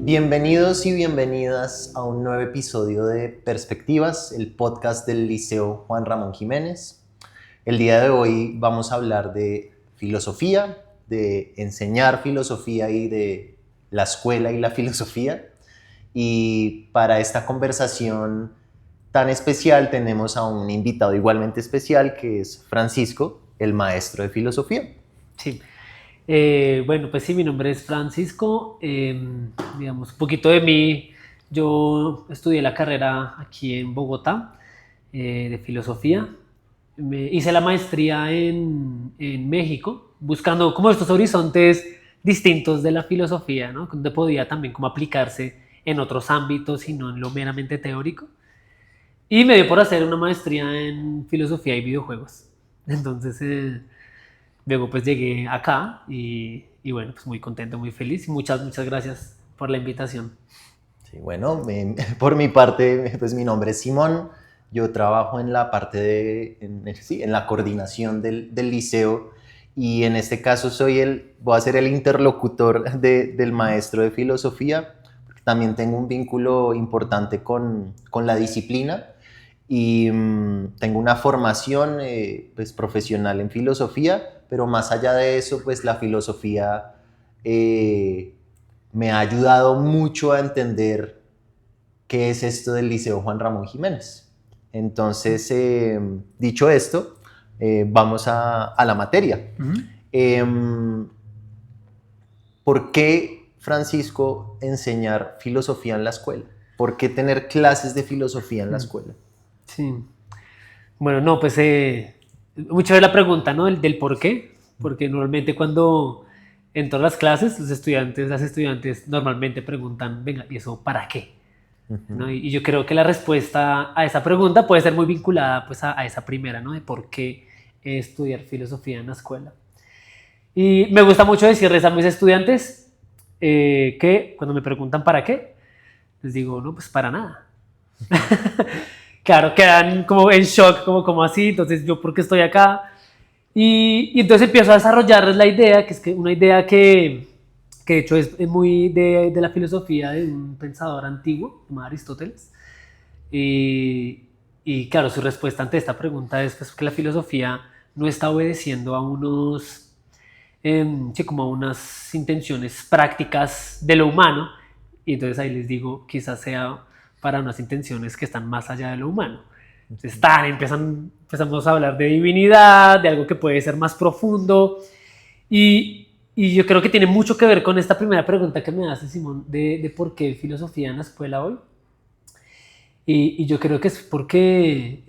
Bienvenidos y bienvenidas a un nuevo episodio de Perspectivas, el podcast del Liceo Juan Ramón Jiménez. El día de hoy vamos a hablar de filosofía, de enseñar filosofía y de la escuela y la filosofía. Y para esta conversación tan especial tenemos a un invitado igualmente especial que es Francisco, el maestro de filosofía. Sí. Bueno, pues sí, mi nombre es Francisco. Digamos, un poquito de mí. Yo estudié la carrera aquí en Bogotá de filosofía. Hice la maestría en México, buscando como estos horizontes distintos de la filosofía, ¿no? Donde podía también como aplicarse en otros ámbitos y no en lo meramente teórico. Y me dio por hacer una maestría en filosofía y videojuegos. Entonces, luego pues llegué acá y bueno, pues muy contento, muy feliz y muchas gracias por la invitación. Sí, bueno, por mi parte, pues mi nombre es Simón. Yo trabajo en la parte en la coordinación del liceo y en este caso voy a ser el interlocutor del maestro de filosofía, porque también tengo un vínculo importante con la disciplina y tengo una formación pues, profesional en filosofía, pero más allá de eso, pues la filosofía me ha ayudado mucho a entender qué es esto del Liceo Juan Ramón Jiménez. Entonces, dicho esto, vamos a la materia. Eh, ¿Por qué, Francisco, enseñar filosofía en la escuela? ¿Por qué tener clases de filosofía en la escuela? Sí. Bueno, no, pues mucho de la pregunta, ¿no? Del por qué, porque normalmente cuando entro a las clases, las estudiantes normalmente preguntan, venga, ¿y eso para qué? ¿No? Y yo creo que la respuesta a esa pregunta puede ser muy vinculada pues a esa primera, ¿no? De por qué estudiar filosofía en la escuela. Y me gusta mucho decirles a mis estudiantes que cuando me preguntan para qué, les digo, no, pues para nada. Claro, quedan como en shock, como así, entonces yo por qué estoy acá. Y entonces empiezo a desarrollarles la idea, que es que una idea que de hecho es muy de la filosofía de un pensador antiguo, llamado Aristóteles. Y claro, su respuesta ante esta pregunta es pues, que la filosofía no está obedeciendo a sí, como a unas intenciones prácticas de lo humano. Y entonces ahí les digo, quizás sea para unas intenciones que están más allá de lo humano. Entonces empezamos a hablar de divinidad, de algo que puede ser más profundo. Y yo creo que tiene mucho que ver con esta primera pregunta que me hace Simón de por qué filosofía en la escuela hoy. Y yo creo que es porque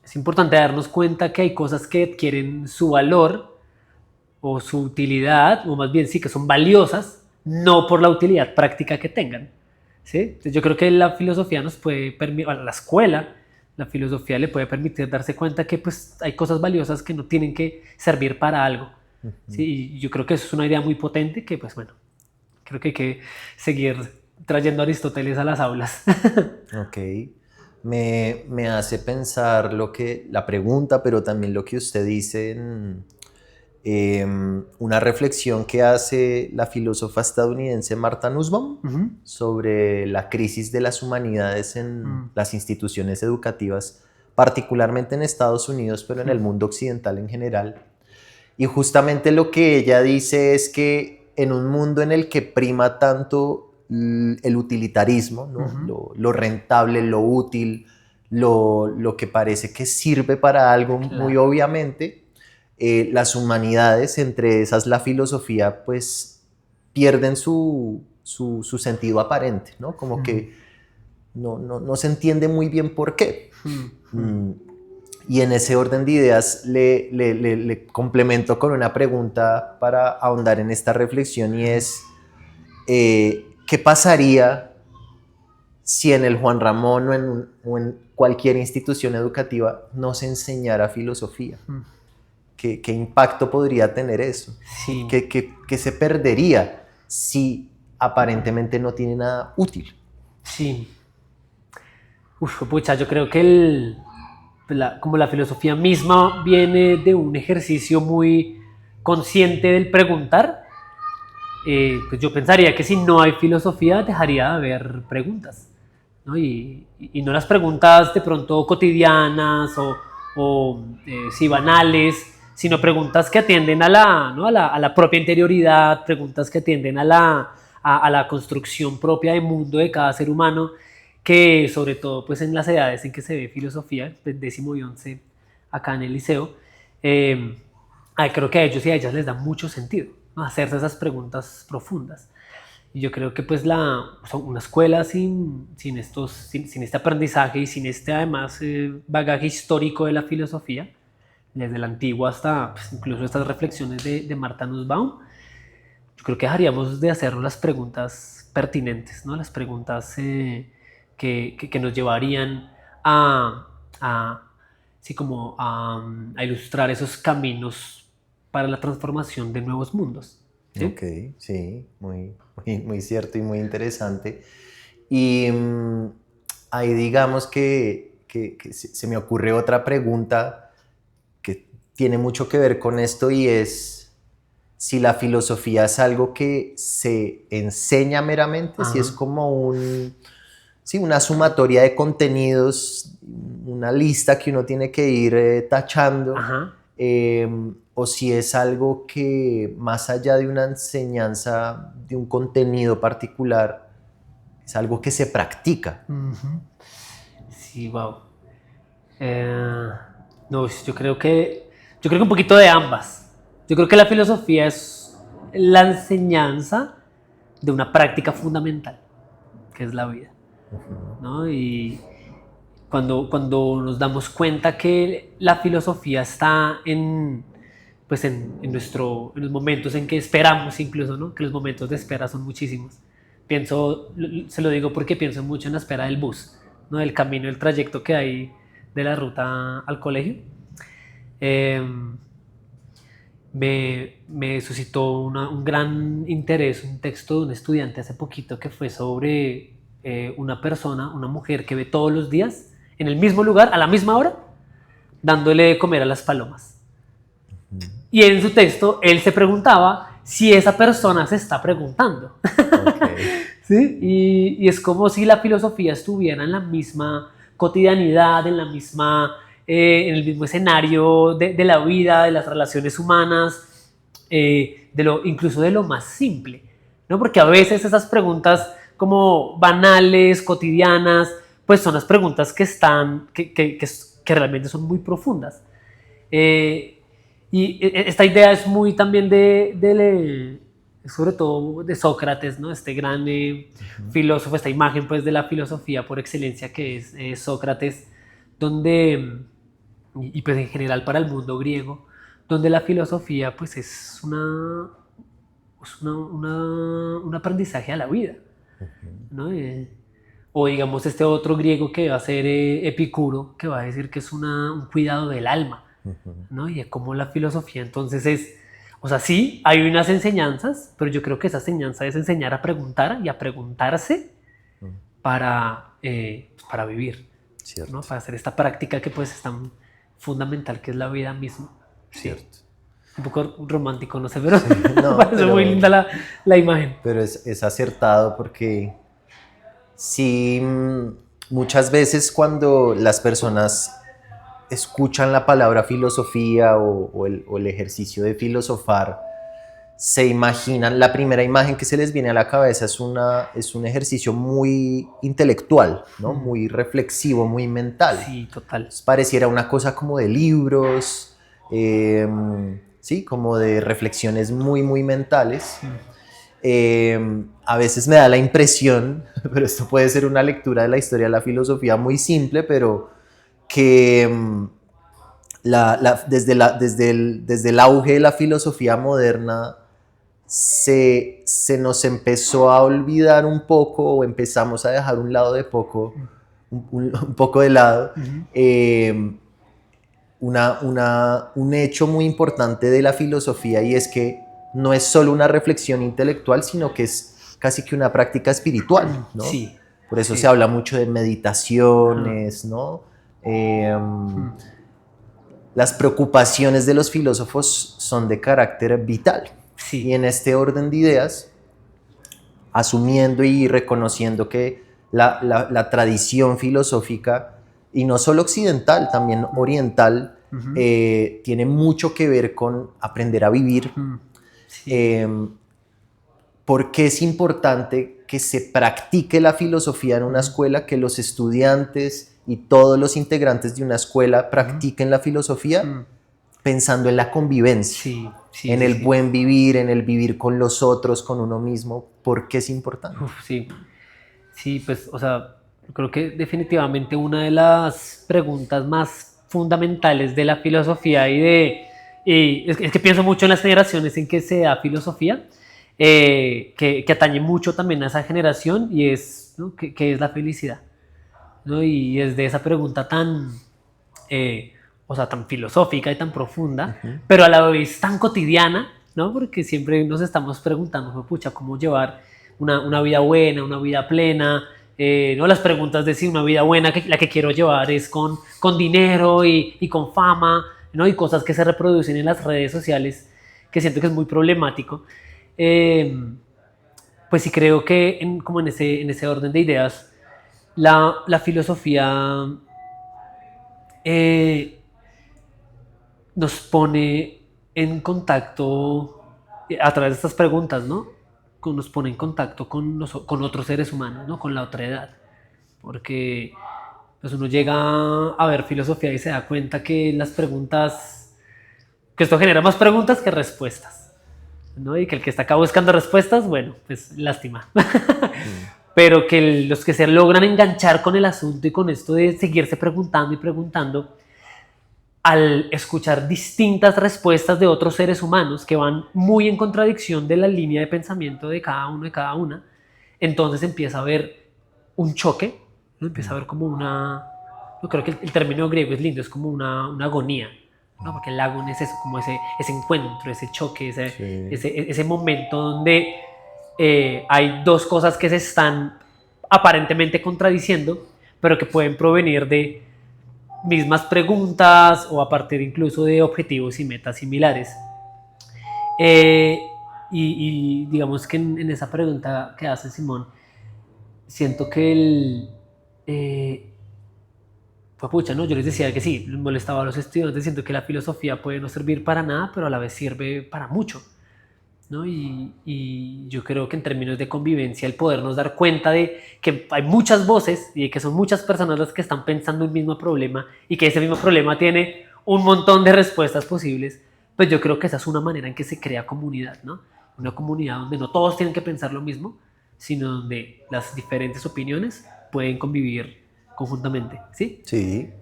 es importante darnos cuenta que hay cosas que adquieren su valor o su utilidad, o más bien sí que son valiosas, no por la utilidad práctica que tengan. ¿Sí? Entonces yo creo que la filosofía nos puede permitir, a la escuela, la filosofía le puede permitir darse cuenta que pues, hay cosas valiosas que no tienen que servir para algo. ¿Sí? Y yo creo que eso es una idea muy potente que, pues bueno, creo que hay que seguir trayendo a Aristóteles a las aulas. Ok. Me hace pensar la pregunta, pero también lo que usted dice una reflexión que hace la filósofa estadounidense Martha Nussbaum sobre la crisis de las humanidades en las instituciones educativas, particularmente en Estados Unidos, pero en el mundo occidental en general. Y justamente lo que ella dice es que en un mundo en el que prima tanto el utilitarismo, ¿no? Lo rentable, lo útil, lo que parece que sirve para algo muy obviamente, las humanidades, entre esas la filosofía, pues pierden su sentido aparente, ¿no? Como que no se entiende muy bien por qué. Y en ese orden de ideas le complemento con una pregunta para ahondar en esta reflexión y es, ¿qué pasaría si en el Juan Ramón o en cualquier institución educativa no se enseñara filosofía? ¿Qué impacto podría tener eso? Sí. ¿Qué se perdería si aparentemente no tiene nada útil? Sí. Uf, pucha, yo creo que como la filosofía misma viene de un ejercicio muy consciente del preguntar, pues yo pensaría que si no hay filosofía dejaría de haber preguntas, ¿no? Y no las preguntas de pronto cotidianas o sí, banales, sino preguntas que atienden a la, ¿no? a la propia interioridad, preguntas que atienden a la construcción propia del mundo de cada ser humano, que sobre todo pues en las edades en que se ve filosofía, pues, 10º y 11 acá en el liceo, creo que a ellos y a ellas les da mucho sentido, ¿no? Hacerse esas preguntas profundas. Y yo creo que pues una escuela sin este aprendizaje y sin este además bagaje histórico de la filosofía, desde la antigua hasta pues, incluso estas reflexiones de Martha Nussbaum, yo creo que dejaríamos de hacernos las preguntas pertinentes, ¿no? Las preguntas que nos llevarían sí, como a ilustrar esos caminos para la transformación de nuevos mundos. ¿Sí? Ok, sí, muy cierto y muy interesante. Y ahí digamos que se me ocurre otra pregunta que tiene mucho que ver con esto y es si la filosofía es algo que se enseña meramente, si es como una sumatoria de contenidos, una lista que uno tiene que ir tachando. O si es algo que más allá de una enseñanza, de un contenido particular, es algo que se practica. Sí, wow. No, yo creo que un poquito de ambas. Yo creo que la filosofía es la enseñanza de una práctica fundamental, que es la vida, ¿no? Y cuando nos damos cuenta que la filosofía está en los momentos en que esperamos incluso, ¿no? Que los momentos de espera son muchísimos. Se lo digo porque pienso mucho en la espera del bus, ¿no? Del camino, el trayecto que hay de la ruta al colegio. Me suscitó un gran interés un texto de un estudiante hace poquito que fue sobre una mujer que ve todos los días en el mismo lugar, a la misma hora, dándole de comer a las palomas. Y en su texto, él se preguntaba si esa persona se está preguntando. Okay. ¿Sí? Y es como si la filosofía estuviera en la misma cotidianidad, en el mismo escenario de la vida, de las relaciones humanas, incluso de lo más simple, ¿no? Porque a veces esas preguntas como banales, cotidianas, pues son las preguntas que realmente son muy profundas. Y esta idea es muy también sobre todo de Sócrates, ¿no? Este gran filósofo, esta imagen pues de la filosofía por excelencia que es Sócrates, donde, y pues en general para el mundo griego, donde la filosofía pues es un aprendizaje a la vida, ¿no? O digamos este otro griego que va a ser Epicuro, que va a decir que es un cuidado del alma, ¿no? Y es como la filosofía entonces o sea, sí, hay unas enseñanzas, pero yo creo que esa enseñanza es enseñar a preguntar y a preguntarse para vivir, ¿no? Para hacer esta práctica que pues es tan fundamental, que es la vida misma. Cierto. Un poco romántico, no sé, pero sí, me parece muy linda la imagen. Pero es acertado porque sí, muchas veces cuando las personas escuchan la palabra filosofía o el ejercicio de filosofar, se imaginan, la primera imagen que se les viene a la cabeza es un ejercicio muy intelectual, ¿no? Muy reflexivo, muy mental. Sí, total. Entonces, pareciera una cosa como de libros, sí, como de reflexiones muy, muy mentales. A veces me da la impresión, pero esto puede ser una lectura de la historia de la filosofía muy simple, pero que desde el auge de la filosofía moderna se nos empezó a olvidar un poco, o empezamos a dejar un poco de lado, un hecho muy importante de la filosofía, y es que no es solo una reflexión intelectual, sino que es casi que una práctica espiritual, ¿no? Sí. Por eso se habla mucho de meditaciones, ¿no? Las preocupaciones de los filósofos son de carácter vital. Sí. Y en este orden de ideas, asumiendo y reconociendo que la tradición filosófica, y no solo occidental, también oriental, tiene mucho que ver con aprender a vivir. Sí. ¿Por qué es importante que se practique la filosofía en una escuela, que los estudiantes y todos los integrantes de una escuela practiquen la filosofía? Pensando en la convivencia, en el buen vivir, en el vivir con los otros, con uno mismo. ¿Por qué es importante? Sí, pues, o sea, creo que definitivamente una de las preguntas más fundamentales de la filosofía y es que pienso mucho en las generaciones en que se da filosofía, que atañe mucho también a esa generación, y es, ¿no?, ¿qué es la felicidad? ¿No? Y desde esa pregunta tan, o sea, tan filosófica y tan profunda, pero a la vez tan cotidiana, ¿no? Porque siempre nos estamos preguntando, pucha, ¿cómo llevar una vida buena, una vida plena? ¿No? Las preguntas de si una vida buena, la que quiero llevar es con dinero y con fama, ¿no? Y cosas que se reproducen en las redes sociales, que siento que es muy problemático. Pues sí, creo que como en ese orden de ideas, la filosofía nos pone en contacto a través de estas preguntas, ¿no? Nos pone en contacto con otros seres humanos, ¿no? Con la otra edad. Porque pues uno llega a ver filosofía y se da cuenta que las preguntas, que esto genera más preguntas que respuestas, ¿no? Y que el que está acá buscando respuestas, bueno, pues lástima. Pero que los que se logran enganchar con el asunto y con esto de seguirse preguntando y preguntando, al escuchar distintas respuestas de otros seres humanos que van muy en contradicción de la línea de pensamiento de cada uno y cada una, entonces empieza a haber un choque, ¿no? Empieza a haber como yo creo que el término griego es lindo, es como una agonía, ¿no? Porque el agon es eso, como ese encuentro, ese choque, ese momento donde hay dos cosas que se están aparentemente contradiciendo, pero que pueden provenir de mismas preguntas o a partir incluso de objetivos y metas similares. Y digamos que en esa pregunta que hace Simón, siento que pues pucha, ¿no? Yo les decía que sí, molestaba a los estudiantes, siento que la filosofía puede no servir para nada, pero a la vez sirve para mucho, ¿no? Y yo creo que en términos de convivencia, el podernos dar cuenta de que hay muchas voces y de que son muchas personas las que están pensando un mismo problema y que ese mismo problema tiene un montón de respuestas posibles, pues yo creo que esa es una manera en que se crea comunidad, ¿no? Una comunidad donde no todos tienen que pensar lo mismo, sino donde las diferentes opiniones pueden convivir conjuntamente, ¿sí? Sí,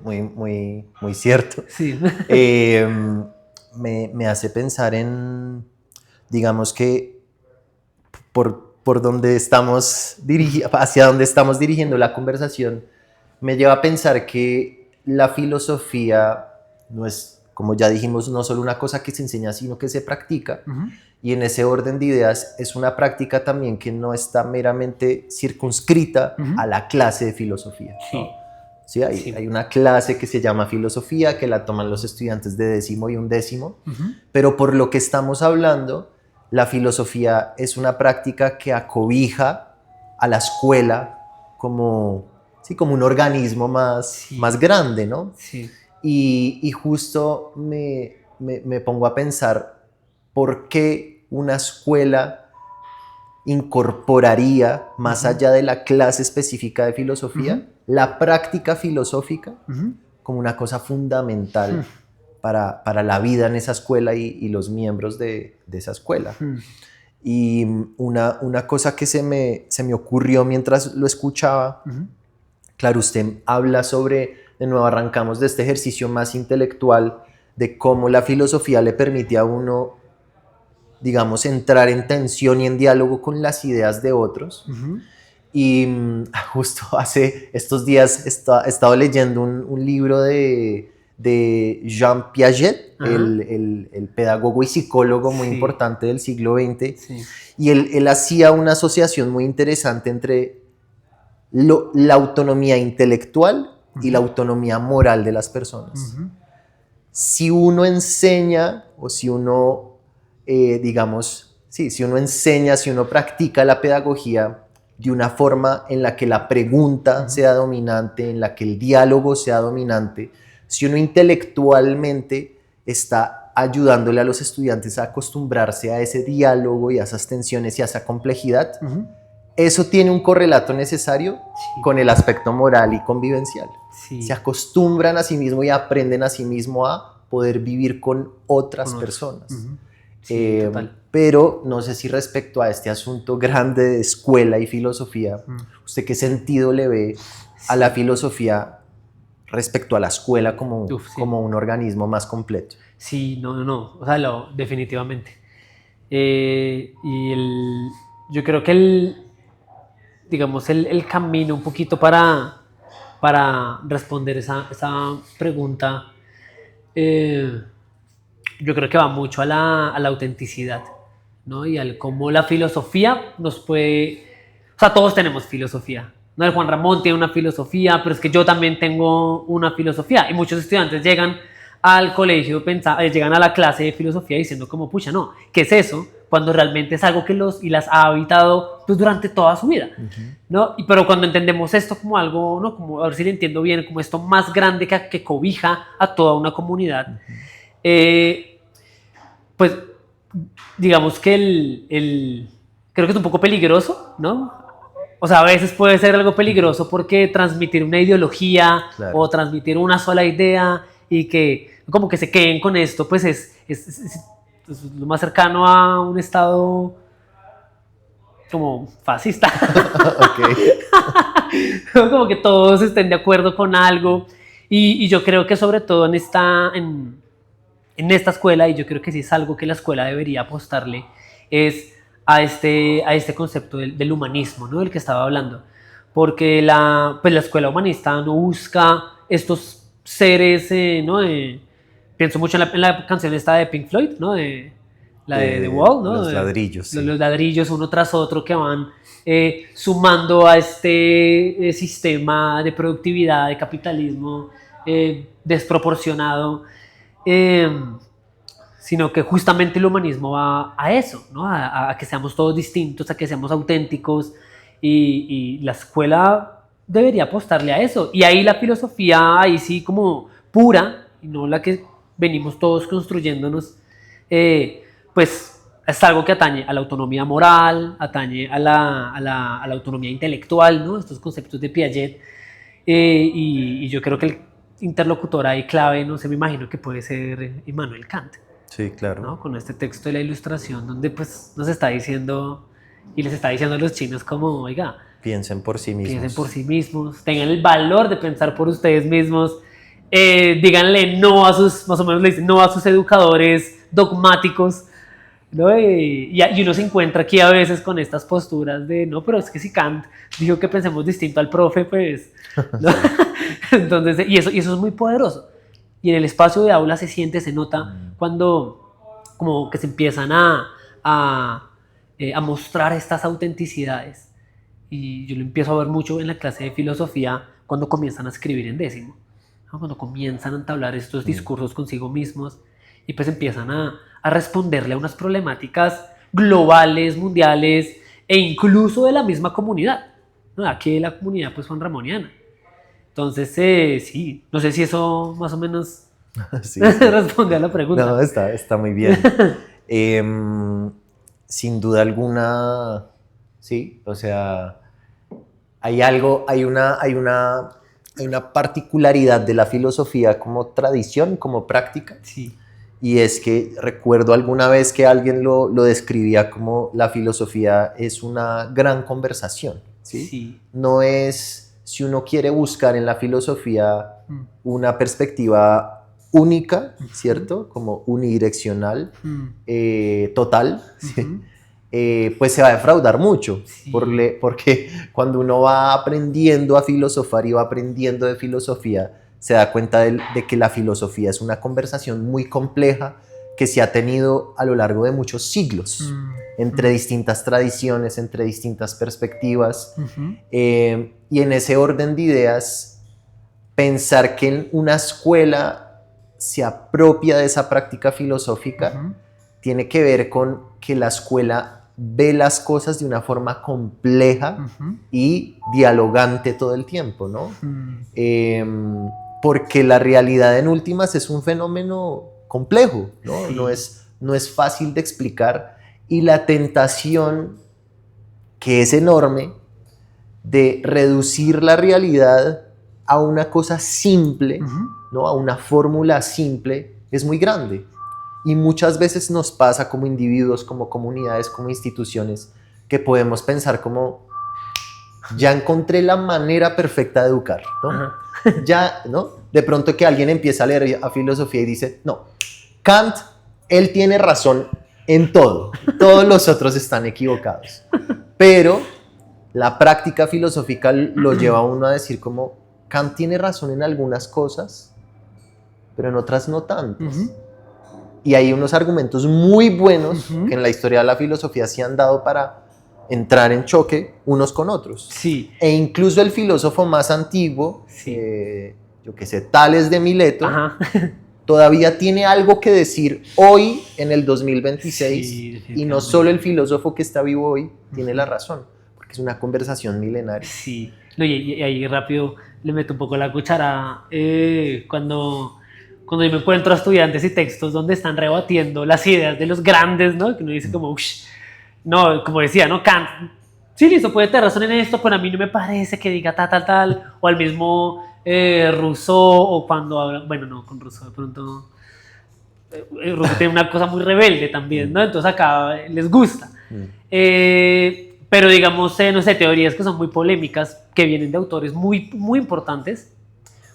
muy cierto. Sí. Me hace pensar en, digamos que por donde estamos hacia donde estamos dirigiendo la conversación, me lleva a pensar que la filosofía no es, como ya dijimos, no solo una cosa que se enseña, sino que se practica. Y en ese orden de ideas es una práctica también que no está meramente circunscrita a la clase de filosofía, ¿no? Sí, hay una clase que se llama filosofía, que la toman los estudiantes de 10º y 11º, pero por lo que estamos hablando, la filosofía es una práctica que acobija a la escuela como un organismo más grande, ¿no? Sí. Y justo me pongo a pensar por qué una escuela incorporaría, más allá de la clase específica de filosofía, la práctica filosófica como una cosa fundamental para la vida en esa escuela y los miembros de esa escuela. Y una cosa que se me ocurrió mientras lo escuchaba, claro, usted habla sobre, de nuevo arrancamos de este ejercicio más intelectual, de cómo la filosofía le permite a uno, digamos, entrar en tensión y en diálogo con las ideas de otros. Y justo hace estos días he estado leyendo un libro de Jean Piaget, el pedagogo y psicólogo muy importante del siglo XX, y él hacía una asociación muy interesante entre la autonomía intelectual y la autonomía moral de las personas. Si uno enseña o si uno, digamos, sí, si uno enseña, si uno practica la pedagogía de una forma en la que la pregunta sea dominante, en la que el diálogo sea dominante, si uno intelectualmente está ayudándole a los estudiantes a acostumbrarse a ese diálogo y a esas tensiones y a esa complejidad, eso tiene un correlato necesario con el aspecto moral y convivencial. Sí. Se acostumbran a sí mismo y aprenden a sí mismo a poder vivir con otras personas. Sí, total. Pero no sé si respecto a este asunto grande de escuela y filosofía, ¿usted qué sentido le ve a la filosofía respecto a la escuela como un organismo más completo? Sí, no, o sea, definitivamente. Yo creo que digamos, el camino un poquito para responder esa pregunta, yo creo que va mucho a la autenticidad, ¿no? Y al cómo la filosofía nos puede... O sea, todos tenemos filosofía, ¿no? El Juan Ramón tiene una filosofía, pero es que yo también tengo una filosofía. Y muchos estudiantes llegan al colegio, llegan a la clase de filosofía diciendo como, pucha, no, ¿qué es eso? Cuando realmente es algo que las ha habitado pues, durante toda su vida, ¿no? Pero cuando entendemos esto como algo, ¿no? Como, a ver si le entiendo bien, como esto más grande que cobija a toda una comunidad, pues digamos que creo que es un poco peligroso, ¿no? O sea, a veces puede ser algo peligroso porque transmitir una ideología o transmitir una sola idea y que como que se queden con esto, pues es lo más cercano a un estado como fascista. Como que todos estén de acuerdo con algo y yo creo que sobre todo en esta escuela, y yo creo que sí es algo que la escuela debería apostarle, es a este concepto del humanismo, ¿no? Del que estaba hablando. Porque la escuela humanista no busca estos seres, ¿no? Pienso mucho en la canción esta de Pink Floyd, ¿no? La de The Wall, ¿no? Los ladrillos. Sí. Los ladrillos uno tras otro que van sumando a este sistema de productividad, de capitalismo desproporcionado. Sino que justamente el humanismo va a eso, ¿no? A que seamos todos distintos, a que seamos auténticos y la escuela debería apostarle a eso. Y ahí la filosofía, ahí sí como pura, y no la que venimos todos construyéndonos, pues es algo que atañe a la autonomía moral, atañe a la autonomía intelectual, ¿no? Estos conceptos de Piaget. Y yo creo que el interlocutor ahí clave, no sé, me imagino que puede ser Immanuel Kant. Sí, claro. ¿No? Con este texto de la Ilustración, donde pues nos está diciendo y les está diciendo a los chinos como, oiga, piensen por sí mismos. Piensen por sí mismos, tengan el valor de pensar por ustedes mismos, díganle no a sus, más o menos le dicen no a sus educadores dogmáticos, ¿no? Y uno se encuentra aquí a veces con estas posturas de, no, pero es que si Kant dijo que pensemos distinto al profe, pues, ¿no? Entonces, y eso es muy poderoso. Y en el espacio de aula se siente, se nota cuando como que se empiezan a mostrar estas autenticidades. Y yo lo empiezo a ver mucho en la clase de filosofía cuando comienzan a escribir en décimo, ¿no? Cuando comienzan a entablar estos discursos consigo mismos y pues empiezan a responderle a unas problemáticas globales, mundiales e incluso de la misma comunidad, ¿no? Aquí la comunidad pues juanramoniana. Entonces, sí, no sé si eso más o menos sí. responde a la pregunta. No, está muy bien. Sin duda alguna, sí, o sea, hay una particularidad de la filosofía como tradición, como práctica. Sí. Y es que recuerdo alguna vez que alguien lo describía como la filosofía es una gran conversación, ¿sí? Sí. No es... Si uno quiere buscar en la filosofía una perspectiva única, ¿cierto? Como unidireccional, total, ¿sí? Pues se va a defraudar mucho, sí. Porque cuando uno va aprendiendo a filosofar y va aprendiendo de filosofía, se da cuenta de que la filosofía es una conversación muy compleja que se ha tenido a lo largo de muchos siglos, entre distintas tradiciones, entre distintas perspectivas, y en ese orden de ideas, pensar que una escuela se apropia de esa práctica filosófica tiene que ver con que la escuela ve las cosas de una forma compleja y dialogante todo el tiempo, ¿no? Porque la realidad en últimas es un fenómeno complejo, ¿no? Sí. No es fácil de explicar, y la tentación, que es enorme, de reducir la realidad a una cosa simple, ¿no? A una fórmula simple, es muy grande. Y muchas veces nos pasa como individuos, como comunidades, como instituciones, que podemos pensar como, ya encontré la manera perfecta de educar, ¿no? Ya, ¿no? De pronto que alguien empieza a leer a filosofía y dice, no, Kant, él tiene razón en todo, todos los otros están equivocados. Pero la práctica filosófica lo lleva a uno a decir como, Kant tiene razón en algunas cosas, pero en otras no tantas. Y hay unos argumentos muy buenos que en la historia de la filosofía se han dado para entrar en choque unos con otros. Sí. E incluso el filósofo más antiguo, Sí. yo que sé, Tales de Mileto, todavía tiene algo que decir hoy en el 2026, sí, y no solo el filósofo que está vivo hoy tiene la razón, porque es una conversación milenaria. Sí, no, y ahí rápido le meto un poco la cuchara cuando yo me encuentro a estudiantes y textos donde están rebatiendo las ideas de los grandes, ¿no? Que uno dice como, no, como decía, ¿no? Kant, sí, listo, puede tener razón en esto, pero a mí no me parece que diga tal, o al mismo Rousseau, o cuando habla, bueno, no, con Rousseau de pronto, Rousseau tiene una cosa muy rebelde también, ¿no? Entonces acá les gusta. Pero digamos, no sé, teorías que son muy polémicas, que vienen de autores muy, muy importantes.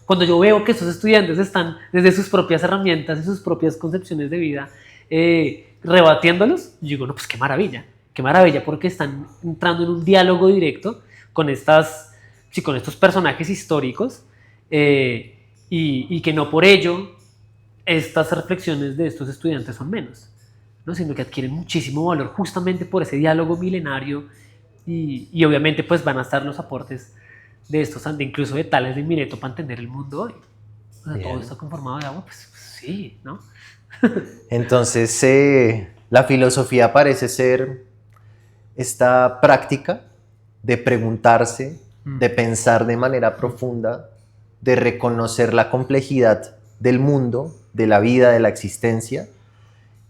Cuando yo veo que esos estudiantes están desde sus propias herramientas y sus propias concepciones de vida rebatiéndolos, yo digo, no, pues qué maravilla, porque están entrando en un diálogo directo con con estos personajes históricos y que no por ello estas reflexiones de estos estudiantes son menos, ¿no? Sino que adquieren muchísimo valor justamente por ese diálogo milenario y obviamente pues van a estar los aportes de estos, incluso de Tales de Mileto, para entender el mundo hoy. O sea, todo está conformado de agua, pues sí, ¿no? Entonces, la filosofía parece ser esta práctica de preguntarse, de pensar de manera profunda, de reconocer la complejidad del mundo, de la vida, de la existencia,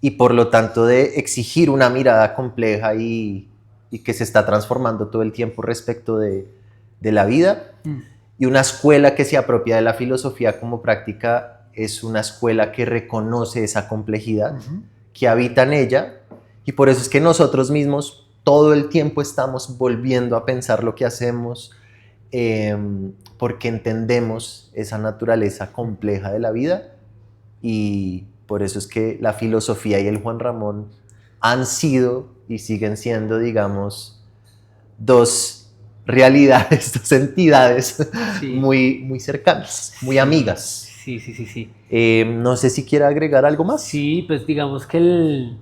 y por lo tanto de exigir una mirada compleja y que se está transformando todo el tiempo respecto de la vida. Y una escuela que se apropia de la filosofía como práctica es una escuela que reconoce esa complejidad, que habita en ella, y por eso es que nosotros mismos todo el tiempo estamos volviendo a pensar lo que hacemos, porque entendemos esa naturaleza compleja de la vida, y por eso es que la filosofía y el Juan Ramón han sido y siguen siendo, digamos, dos realidades, dos entidades muy, muy cercanas, muy amigas. Sí. No sé si quiere agregar algo más. Sí, pues digamos que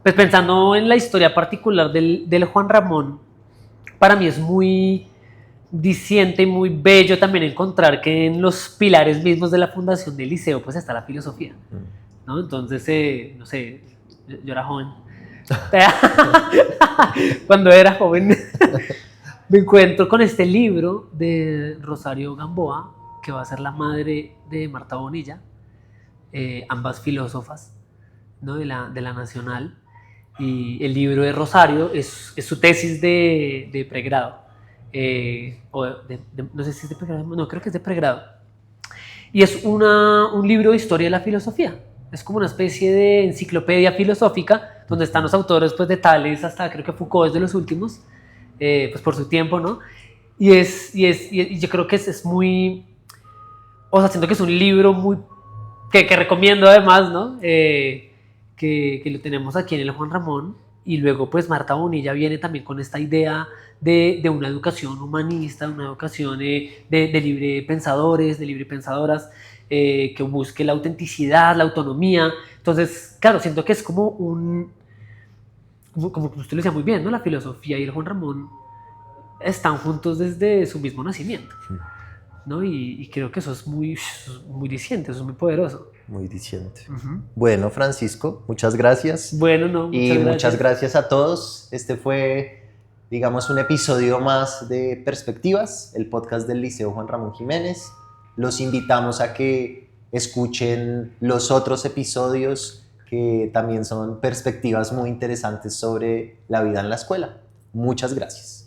pues pensando en la historia particular del Juan Ramón, para mí es muy diciente y muy bello también encontrar que en los pilares mismos de la fundación del liceo pues está la filosofía, ¿no? Entonces, no sé, yo era joven. Cuando era joven me encuentro con este libro de Rosario Gamboa, que va a ser la madre de Marta Bonilla, ambas filósofas, ¿no? de la Nacional, y el libro de Rosario es su tesis de pregrado, no sé si es de pregrado, no, creo que es de pregrado, y es un libro de historia de la filosofía. Es como una especie de enciclopedia filosófica donde están los autores pues, de Tales hasta creo que Foucault es de los últimos, pues por su tiempo, ¿no? Y yo creo que es muy, o sea, siento que es un libro muy que recomiendo además, ¿no? Que lo tenemos aquí en el Juan Ramón, y luego pues Marta Bonilla viene también con esta idea de una educación humanista, una educación de libre pensadores, de libre pensadoras, que busque la autenticidad, la autonomía. Entonces, claro, siento que es como como usted lo decía muy bien, ¿no? La filosofía y el Juan Ramón están juntos desde su mismo nacimiento, ¿no? Y creo que eso es muy diciente, eso es muy poderoso. Muy diciente. Bueno, Francisco, muchas gracias. Bueno, no, muchas gracias a todos. Este fue, digamos, un episodio más de Perspectivas, el podcast del Liceo Juan Ramón Jiménez. Los invitamos a que escuchen los otros episodios que también son perspectivas muy interesantes sobre la vida en la escuela. Muchas gracias.